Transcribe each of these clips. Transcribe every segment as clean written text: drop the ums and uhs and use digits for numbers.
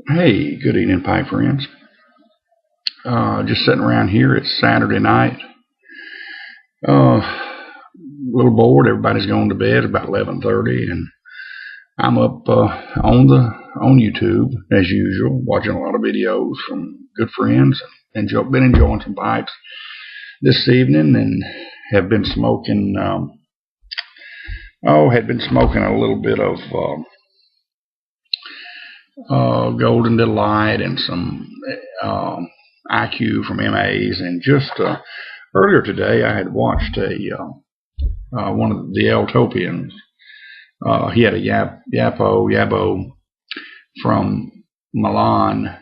Hey, good evening, pipe friends. Just sitting around here. It's Saturday night. A little bored. Everybody's going to bed about 11:30, and I'm up on YouTube as usual, watching a lot of videos from good friends, and been enjoying some pipes this evening, and have been smoking. Had been smoking a little bit of Golden Delight and some IQ from MAs, and just earlier today I had watched one of the Eltopians. He had a Yabo from Milan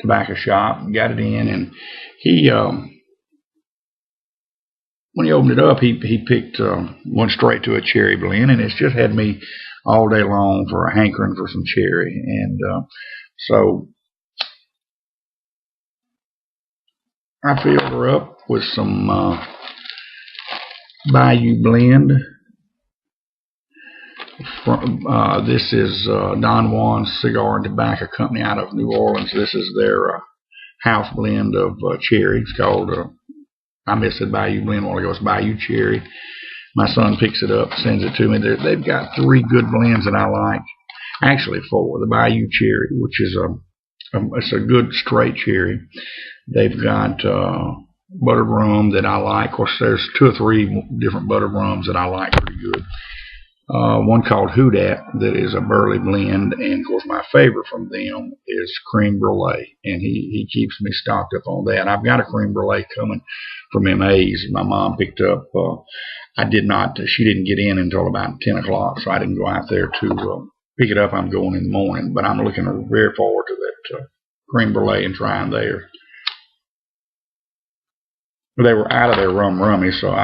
tobacco shop. Got it in, and he when he opened it up, he picked went straight to a cherry blend, and it's just had me all day long for a hankering for some cherry, and so I filled her up with some Bayou blend. This is Don Juan's Cigar and Tobacco Company out of New Orleans. This is their house blend of cherry. It's called, I missed it, Bayou blend a while ago. It's Bayou Cherry. My son picks it up, sends it to me. They've got three good blends that I like. Actually, four. The Bayou Cherry, which is it's a good straight cherry. They've got buttered rum that I like. Of course, there's two or three different buttered rums that I like pretty good. One called Houdat that is a burley blend, and of course my favorite from them is Creme Brulee, and he keeps me stocked up on that. I've got a Creme Brulee coming from MA's. My mom picked up. She didn't get in until about 10 o'clock, so I didn't go out there to pick it up. I'm going in the morning, but I'm looking very forward to that Creme Brulee and trying theirs. They were out of their rum rummy, so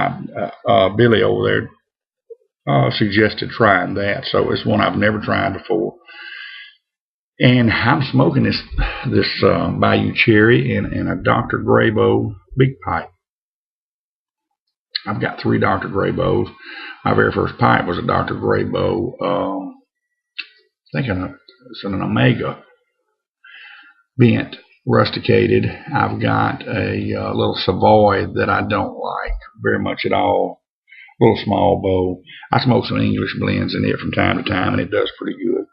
Billy over there suggested trying that. So it's one I've never tried before. And I'm smoking this Bayou Cherry in a Dr. Grabo big pipe. I've got three Dr. Grabos. My very first pipe was a Dr. Grabo, it's an Omega bent, rusticated. I've got a little Savoy that I don't like very much at all. Little small bowl. I smoke some English blends in it from time to time, and it does pretty good.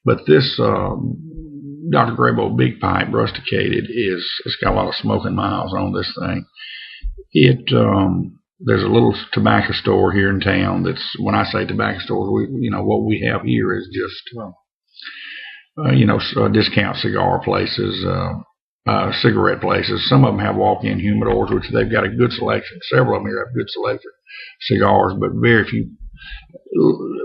But this Dr. Grabo Big Pipe rusticated it's got a lot of smoking miles on this thing. There's a little tobacco store here in town. That's, when I say tobacco stores, what we have here is just discount cigar places. Cigarette places. Some of them have walk-in humidors, which they've got a good selection. Several of them here have good selection cigars, but very few.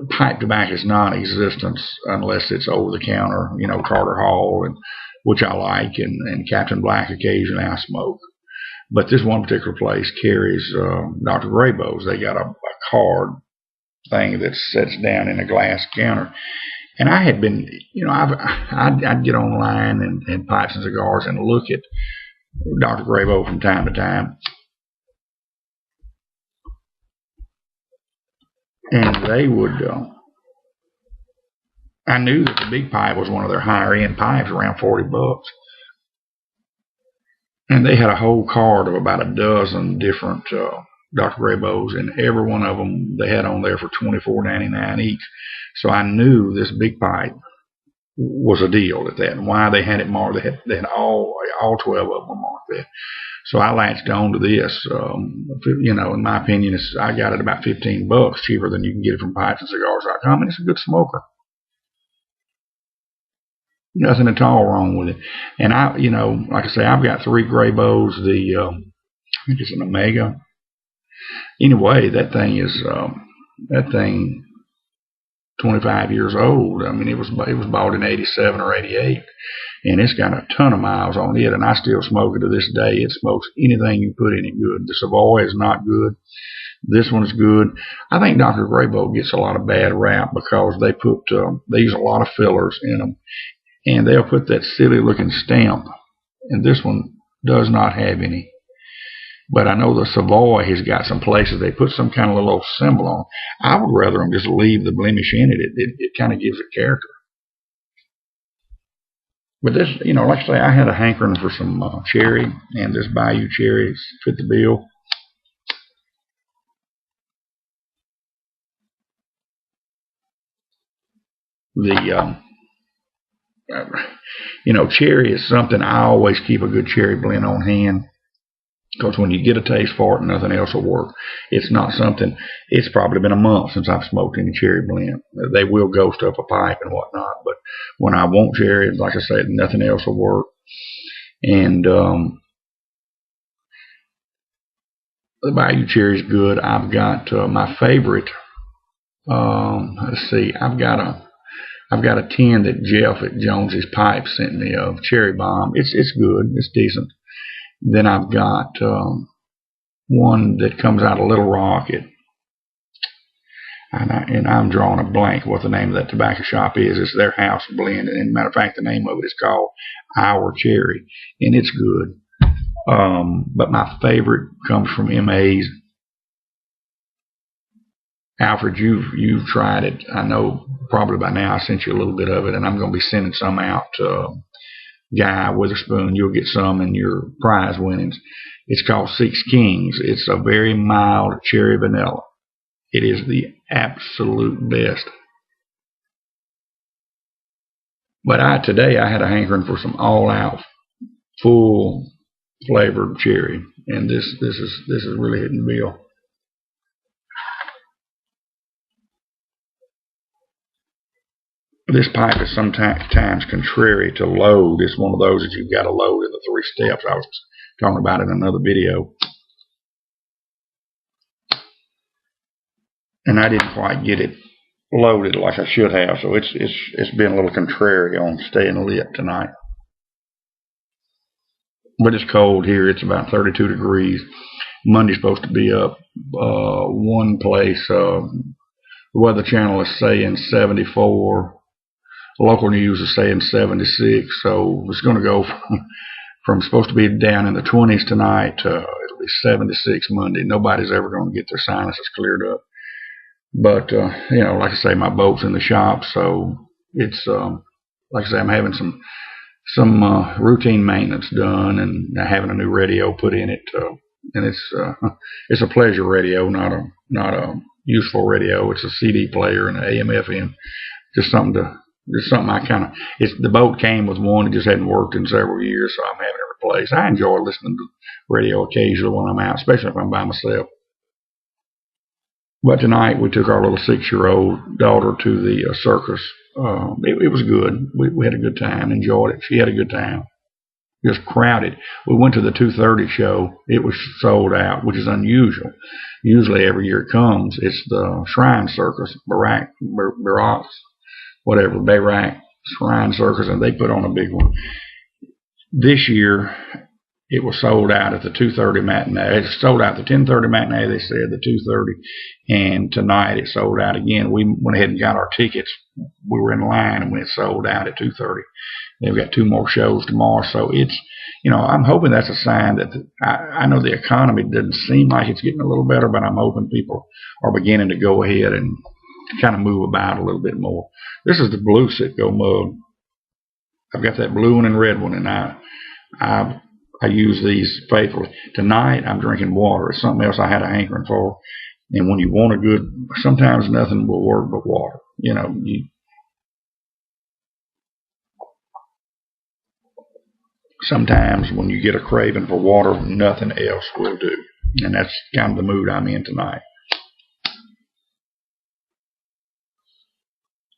Pipe tobacco is non-existent unless it's over the counter. Carter Hall, and which I like, and Captain Black occasionally I smoke. But this one particular place carries Dr. Grabos. They got a card thing that sets down in a glass counter. And I had been, I'd get online and Pipes and Cigars and look at Dr. Grabo from time to time. And they would, I knew that the big pipe was one of their higher end pipes, around $40. And they had a whole card of about a dozen different Dr. Grabos, and every one of them they had on there for $24.99 each. So I knew this big pipe was a deal at that, and why they had it marked. They had all 12 of them marked there. So I latched on to this. In my opinion, I got it about $15 cheaper than you can get it from pipesandcigars.com, and it's a good smoker. Nothing at all wrong with it. And like I say, I've got three Grabos. I think it's an Omega. Anyway, that thing 25 years old. I mean, it was bought in 87 or 88, and it's got a ton of miles on it, and I still smoke it to this day. It smokes anything you put in it good. The Savoy is not good. This one's good. I think Dr. Grabo gets a lot of bad rap because they use a lot of fillers in them, and they'll put that silly looking stamp, and this one does not have any. But I know the Savoy has got some places they put some kind of little symbol on. I would rather them just leave the blemish in it. It kind of gives it character. But this, like I say, I had a hankering for some cherry, and this Bayou cherry fit the bill. The cherry is something I always keep a good cherry blend on hand, because when you get a taste for it, nothing else will work. It's not something. It's probably been a month since I've smoked any cherry blend. They will ghost up a pipe and whatnot, but when I want cherry, like I said, nothing else will work. And the Bayou cherry is good. I've got my favorite. Let's see. I've got a tin that Jeff at Jones's Pipe sent me of Cherry Bomb. It's good. It's decent. Then I've got one that comes out of Little Rock, and I'm drawing a blank what the name of that tobacco shop is. It's their house blend, and matter of fact, the name of it is called Our Cherry, and it's good. But my favorite comes from MA's. Alfred, you've tried it. I know probably by now I sent you a little bit of it, and I'm going to be sending some out to Guy Witherspoon. You'll get some in your prize winnings. It's called Six Kings. It's a very mild cherry vanilla. It is the absolute best. But today I had a hankering for some all-out, full flavored cherry, and this is really hitting the bill. This pipe is sometimes contrary to load. It's one of those that you've got to load in the 3 steps. I was talking about it in another video. And I didn't quite get it loaded like I should have, so it's been a little contrary on staying lit tonight. But it's cold here. It's about 32 degrees. Monday's supposed to be up one place. The Weather Channel is saying 74. Local news is saying 76, so it's going to go from supposed to be down in the 20s tonight to it'll be 76 Monday. Nobody's ever going to get their sinuses cleared up. But, like I say, my boat's in the shop, so it's, like I say, I'm having some routine maintenance done and having a new radio put in it. And it's a pleasure radio, not a useful radio. It's a CD player and an AM/FM. Just something I kind of. The boat came with one. It just hadn't worked in several years, so I'm having it replaced. I enjoy listening to radio occasionally when I'm out, especially if I'm by myself. But tonight we took our little 6-year-old daughter to the circus. It was good. We had a good time. Enjoyed it. She had a good time. Just crowded. We went to the 2:30 show. It was sold out, which is unusual. Usually every year it comes, it's the Shrine Circus, Barak, whatever, Barak Shrine Circus, and they put on a big one. This year it was sold out at the 2:30 matinee. It sold out the 10:30 matinee, they said, the 2:30, and tonight it sold out again. We went ahead and got our tickets. We were in line, and when it sold out at 2:30. They've got 2 more shows tomorrow, so it's, I'm hoping that's a sign that I know the economy doesn't seem like it's getting a little better, but I'm hoping people are beginning to go ahead and kind of move about a little bit more. This is the blue Citgo mug. I've got that blue one and red one, and I use these faithfully. Tonight I'm drinking water. It's something else I had a hankering for. And when you want a good, sometimes nothing will work but water. Sometimes when you get a craving for water, nothing else will do. And that's kind of the mood I'm in tonight.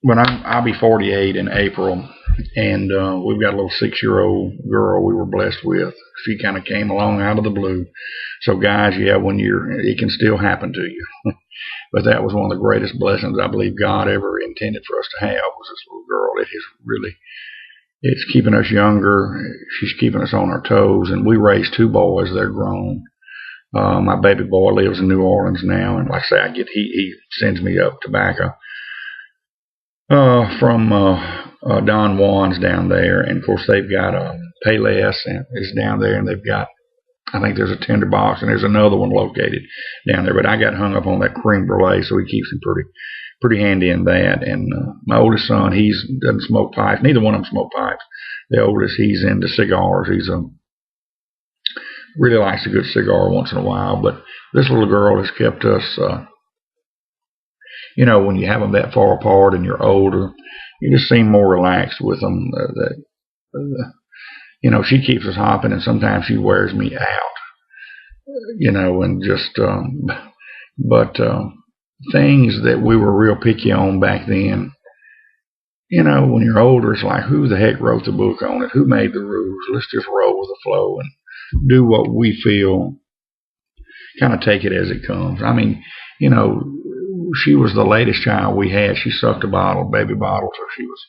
But I'll be 48 in April, and we've got a little 6-year-old girl we were blessed with. She kind of came along out of the blue. So guys, it can still happen to you. But that was one of the greatest blessings I believe God ever intended for us to have, was this little girl. It's keeping us younger. She's keeping us on our toes, and we raised 2 boys. They're grown. My baby boy lives in New Orleans now, and like I say, he sends me up tobacco from Don Juan's down there, and of course they've got Payless is down there, and they've got, I think there's a tinderbox, and there's another one located down there. But I got hung up on that creme brulee, so he keeps me pretty handy in that. And my oldest son, he doesn't smoke pipes. Neither one of them smoke pipes. the oldest, he's into cigars. He's a really likes a good cigar once in a while. But this little girl has kept us. When you have them that far apart and you're older, you just seem more relaxed with them. She keeps us hopping, and sometimes she wears me out. And just, but things that we were real picky on back then. When you're older, it's like, who the heck wrote the book on it? Who made the rules? Let's just roll with the flow and do what we feel. Kind of take it as it comes. I mean, she was the latest child we had. She sucked a baby bottle, till she was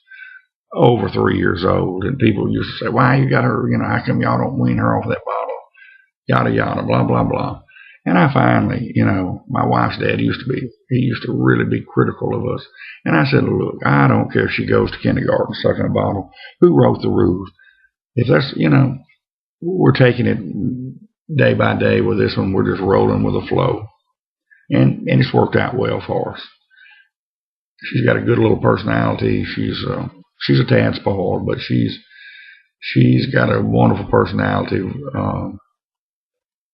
over 3 years old. And people used to say, why you got her, how come y'all don't wean her off that bottle? Yada, yada, blah, blah, blah. And I finally, my wife's dad he used to really be critical of us. And I said, look, I don't care if she goes to kindergarten sucking a bottle. Who wrote the rules? If that's, we're taking it day by day with this one. We're just rolling with the flow. And it's worked out well for us. She's got a good little personality. She's a tad spoiled, but she's got a wonderful personality.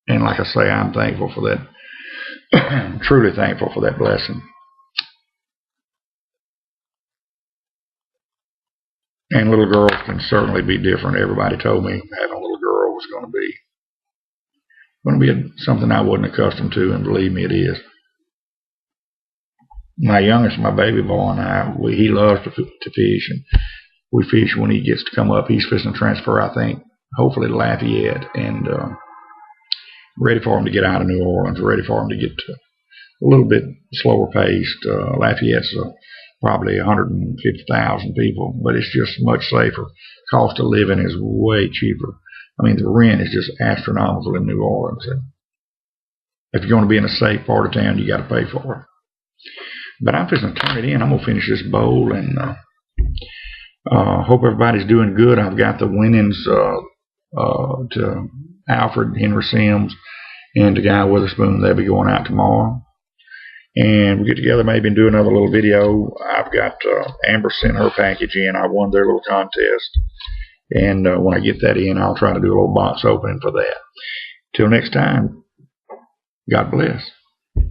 And like I say, I'm thankful for that. Truly thankful for that blessing. And little girls can certainly be different. Everybody told me having a little girl was going to be something I wasn't accustomed to, and believe me, it is. My youngest, my baby boy, and he loves to fish, and we fish when he gets to come up. He's fishing to transfer, I think, hopefully to Lafayette, and ready for him to get out of New Orleans, ready for him to get to a little bit slower paced. Lafayette's probably 150,000 people, but it's just much safer. Cost of living is way cheaper. I mean, the rent is just astronomical in New Orleans. And if you're going to be in a safe part of town, you got to pay for it. But I'm fixing to turn it in. I'm going to finish this bowl, and hope everybody's doing good. I've got the winnings to Alfred, Henry Sims, and to Guy Witherspoon. They'll be going out tomorrow. And we'll get together maybe and do another little video. I've got Amber sent her package in. I won their little contest. And when I get that in, I'll try to do a little box opening for that. Till next time, God bless.